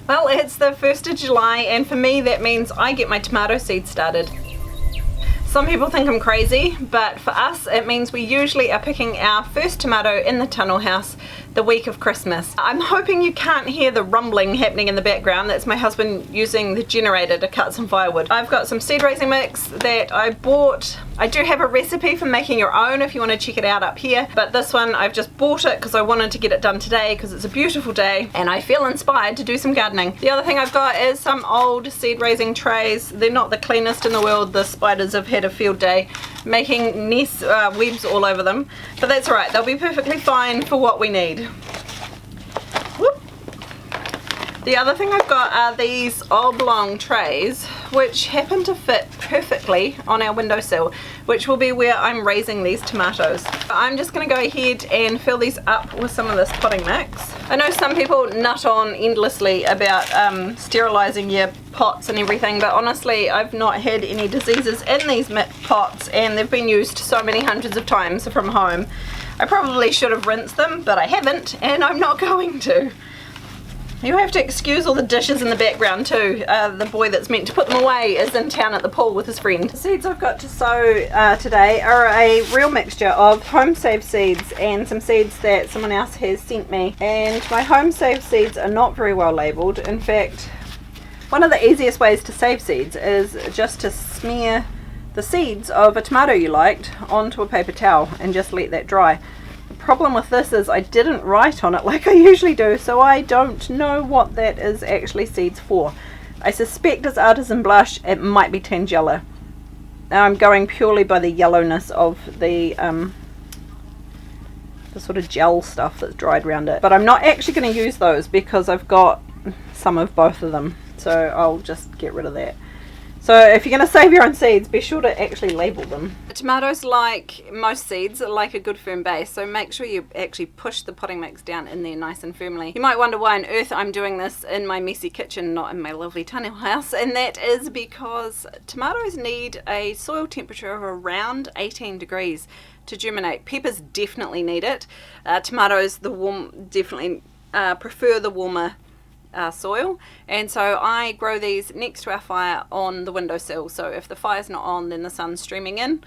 Well, it's the 1st of July and for me that means I get my tomato seeds started. Some people think I'm crazy, but for us it means we usually are picking our first tomato in the tunnel house the week of Christmas. I'm hoping you can't hear the rumbling happening in the background. That's my husband using the generator to cut some firewood. I've got some seed raising mix that I bought. I do have a recipe for making your own if you want to check it out up here, but this one I've just bought it because I wanted to get it done today because it's a beautiful day and I feel inspired to do some gardening. The other thing I've got is some old seed raising trays. They're not the cleanest in the world. The spiders have had a field day making nest webs all over them, but that's alright, they'll be perfectly fine for what we need. Whoop. The other thing I've got are these oblong trays which happen to fit perfectly on our windowsill, which will be where I'm raising these tomatoes. I'm just going to go ahead and fill these up with some of this potting mix. I know some people nut on endlessly about sterilising your pots and everything, but honestly I've not had any diseases in these pots and they've been used so many hundreds of times from home. I probably should have rinsed them, but I haven't and I'm not going to. You have to excuse all the dishes in the background too. The boy that's meant to put them away is in town at the pool with his friend. The seeds I've got to sow today are a real mixture of Homestead seeds and some seeds that someone else has sent me. And my Homestead seeds are not very well labelled. In fact, one of the easiest ways to save seeds is just to smear the seeds of a tomato you liked onto a paper towel and just let that dry. The problem with this is I didn't write on it like I usually do, so I don't know what that is actually seeds for. I suspect it's artisan blush. It might be tangella. I'm going purely by the yellowness of the sort of gel stuff that's dried around it. But I'm not actually going to use those because I've got some of both of them, so I'll just get rid of that. So if you're going to save your own seeds, be sure to actually label them. Tomatoes, like most seeds, like a good firm base, so make sure you actually push the potting mix down in there nice and firmly. You might wonder why on earth I'm doing this in my messy kitchen, not in my lovely tunnel house, and that is because tomatoes need a soil temperature of around 18 degrees to germinate. Peppers definitely need it. Tomatoes, definitely prefer the warmer soil, and so I grow these next to our fire on the windowsill, so if the fire's not on then the sun's streaming in,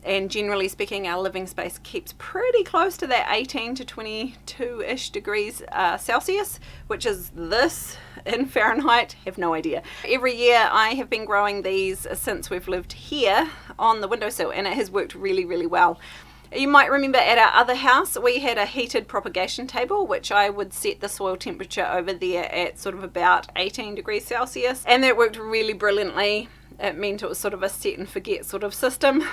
and generally speaking our living space keeps pretty close to that 18 to 22-ish degrees Celsius, which is this in Fahrenheit, have no idea. Every year I have been growing these since we've lived here on the windowsill and it has worked really well. You might remember at our other house we had a heated propagation table which I would set the soil temperature over there at sort of about 18 degrees Celsius, and that worked really brilliantly. It meant it was sort of a set and forget sort of system,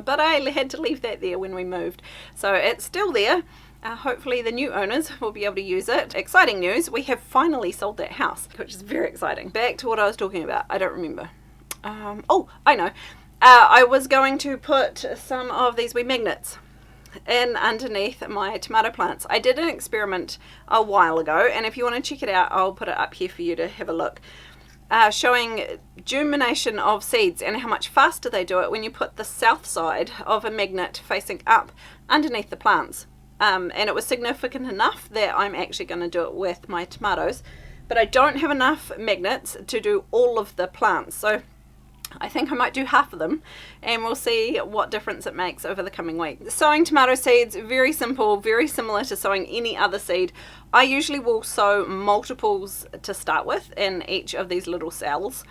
but I had to leave that there when we moved, so it's still there. Hopefully the new owners will be able to use it. Exciting news, we have finally sold that house, which is very exciting. Back to what I was talking about, I don't remember. Oh, I know. I was going to put some of these wee magnets in underneath my tomato plants. I did an experiment a while ago, and if you want to check it out I'll put it up here for you to have a look, showing germination of seeds and how much faster they do it when you put the south side of a magnet facing up underneath the plants. And it was significant enough that I'm actually going to do it with my tomatoes, but I don't have enough magnets to do all of the plants, so I think I might do half of them and we'll see what difference it makes over the coming week. Sowing tomato seeds, very simple, very similar to sowing any other seed. I usually will sow multiples to start with in each of these little cells,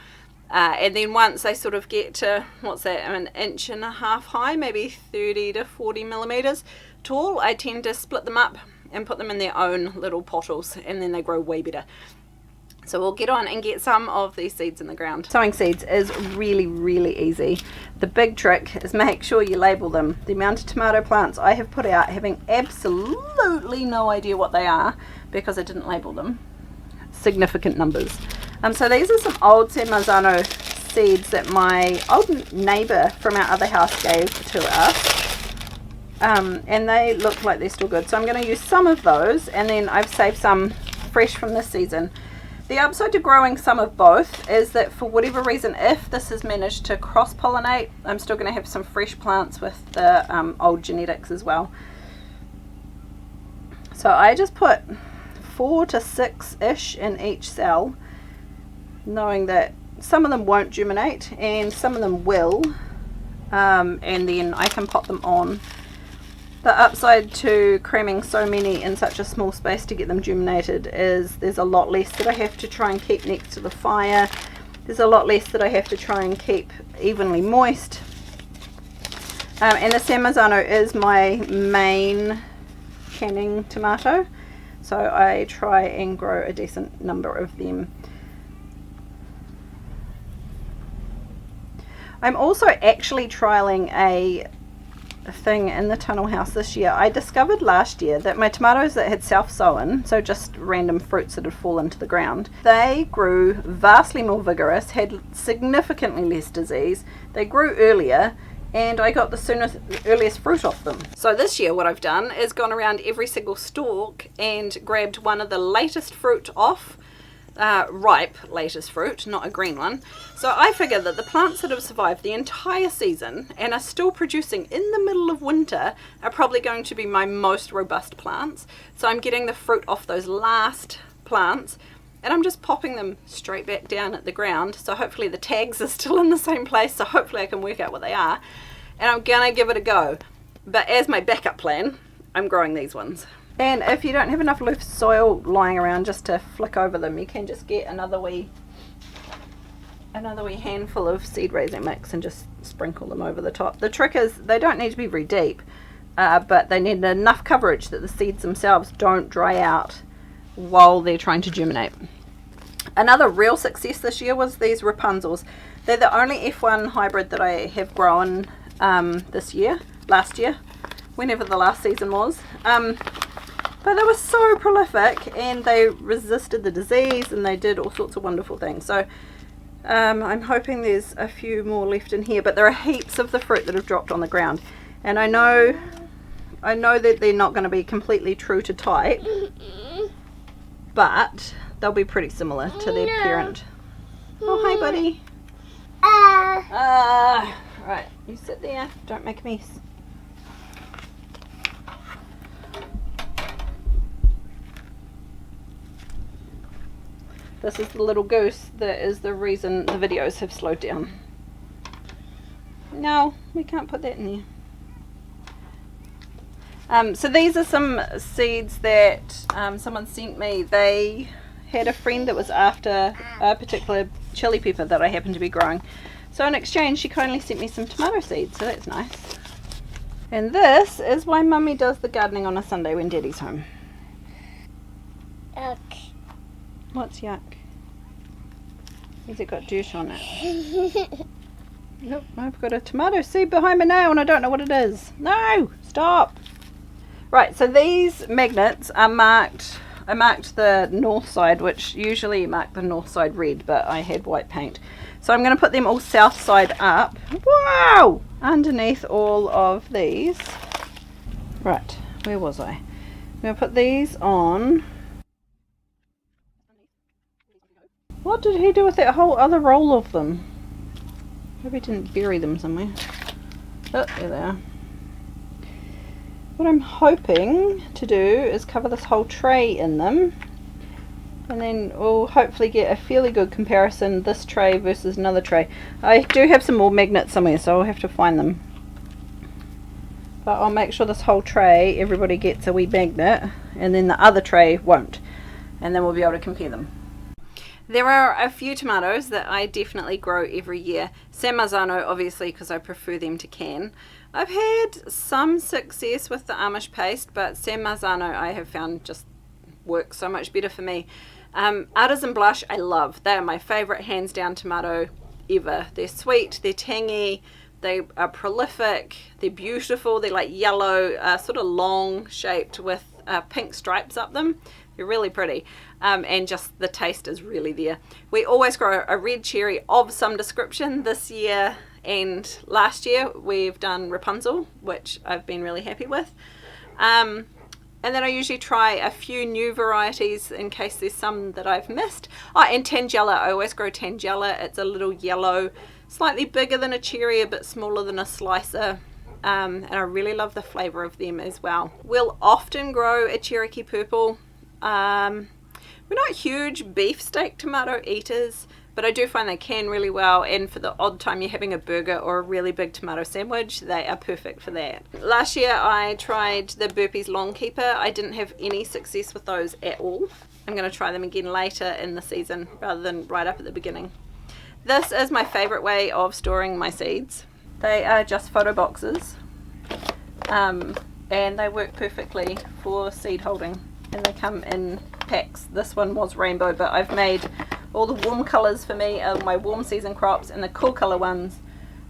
and then once they sort of get to, what's that, an inch and a half high, maybe 30 to 40 millimeters tall, I tend to split them up and put them in their own little pottles, and then they grow way better. So we'll get on and get some of these seeds in the ground. Sowing seeds is really easy. The big trick is make sure you label them. The amount of tomato plants I have put out having absolutely no idea what they are because I didn't label them. Significant numbers. So these are some old San Marzano seeds that my old neighbour from our other house gave to us. And they look like they're still good. So I'm going to use some of those, and then I've saved some fresh from this season. The upside to growing some of both is that for whatever reason, if this has managed to cross-pollinate, I'm still going to have some fresh plants with the old genetics as well. So I just put 4 to 6-ish in each cell, knowing that some of them won't germinate and some of them will, and then I can pop them on. The upside to cramming so many in such a small space to get them germinated is there's a lot less that I have to try and keep next to the fire. There's a lot less that I have to try and keep evenly moist. And the San Marzano is my main canning tomato, so I try and grow a decent number of them. I'm also actually trialing a thing in the tunnel house this year. I discovered last year that my tomatoes that had self-sown, so just random fruits that had fallen to the ground, they grew vastly more vigorous, had significantly less disease, they grew earlier, and I got the earliest fruit off them. So this year what I've done is gone around every single stalk and grabbed one of the latest fruit off, ripe latest fruit, not a green one. So I figure that the plants that have survived the entire season and are still producing in the middle of winter are probably going to be my most robust plants. So I'm getting the fruit off those last plants and I'm just popping them straight back down at the ground. So hopefully the tags are still in the same place, so hopefully I can work out what they are, and I'm gonna give it a go. But as my backup plan, I'm growing these ones. And if you don't have enough loose soil lying around just to flick over them, you can just get another wee handful of seed raising mix and just sprinkle them over the top. The trick is they don't need to be very deep, but they need enough coverage that the seeds themselves don't dry out while they're trying to germinate. Another real success this year was these Rapunzels. They're the only F1 hybrid that I have grown last year, whenever the last season was. But they were so prolific and they resisted the disease and they did all sorts of wonderful things. So I'm hoping there's a few more left in here, but there are heaps of the fruit that have dropped on the ground. And I know that they're not going to be completely true to type, but they'll be pretty similar to their parent. Oh, hi buddy. Right, you sit there, don't make a mess. This is the little goose that is the reason the videos have slowed down. No, we can't put that in there. So these are some seeds that someone sent me. They had a friend that was after a particular chili pepper that I happened to be growing. So in exchange, she kindly sent me some tomato seeds, so that's nice. And this is why Mummy does the gardening on a Sunday when Daddy's home. Yuck. What's yuck? Has it got dirt on it? Nope, I've got a tomato seed behind my nail and I don't know what it is. No! Stop! Right, so these magnets are marked. I marked the north side, which usually you mark the north side red, but I had white paint. So I'm going to put them all south side up. Wow! Underneath all of these. Right, where was I? I'm going to put these on. What did he do with that whole other roll of them? Maybe he didn't bury them somewhere. Oh, there they are. What I'm hoping to do is cover this whole tray in them, and then we'll hopefully get a fairly good comparison, this tray versus another tray. I do have some more magnets somewhere, so I'll have to find them. But I'll make sure this whole tray, everybody gets a wee magnet, and then the other tray won't. And then we'll be able to compare them. There are a few tomatoes that I definitely grow every year. San Marzano, obviously, because I prefer them to can. I've had some success with the Amish paste, but San Marzano I have found just works so much better for me. Artisan Blush I love. They are my favourite hands down tomato ever. They're sweet, they're tangy, they are prolific, they're beautiful, they're like yellow, sort of long shaped with pink stripes up them. They're really pretty, and just the taste is really there. We always grow a red cherry of some description. This year and last year we've done Rapunzel, which I've been really happy with. And then I usually try a few new varieties in case there's some that I've missed. Oh, and Tangella, I always grow Tangella. It's a little yellow, slightly bigger than a cherry, a bit smaller than a slicer. And I really love the flavour of them as well. We'll often grow a Cherokee Purple. We're not huge beefsteak tomato eaters, but I do find they can really well, and for the odd time you're having a burger or a really big tomato sandwich, they are perfect for that. Last year I tried the Burpees Long Keeper. I didn't have any success with those at all. I'm going to try them again later in the season rather than right up at the beginning. This is my favourite way of storing my seeds. They are just photo boxes, and they work perfectly for seed holding, and they come in packs. This one was rainbow, but I've made all the warm colours for me are my warm season crops, and the cool colour ones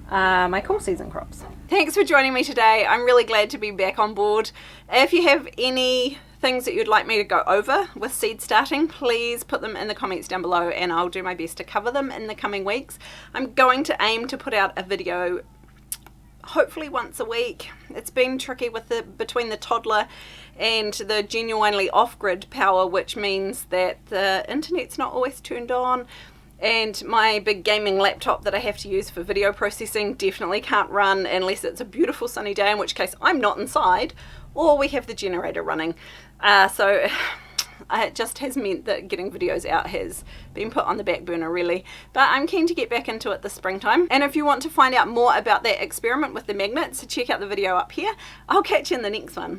are my cool season crops. Thanks for joining me today. I'm really glad to be back on board. If you have any things that you'd like me to go over with seed starting, please put them in the comments down below and I'll do my best to cover them in the coming weeks. I'm going to aim to put out a video hopefully once a week. It's been tricky with between the toddler and the genuinely off-grid power, which means that the internet's not always turned on, and my big gaming laptop that I have to use for video processing definitely can't run unless it's a beautiful sunny day, in which case I'm not inside, or we have the generator running. So it just has meant that getting videos out has been put on the back burner really, but I'm keen to get back into it this springtime. And if you want to find out more about that experiment with the magnets, check out the video up here. I'll catch you in the next one.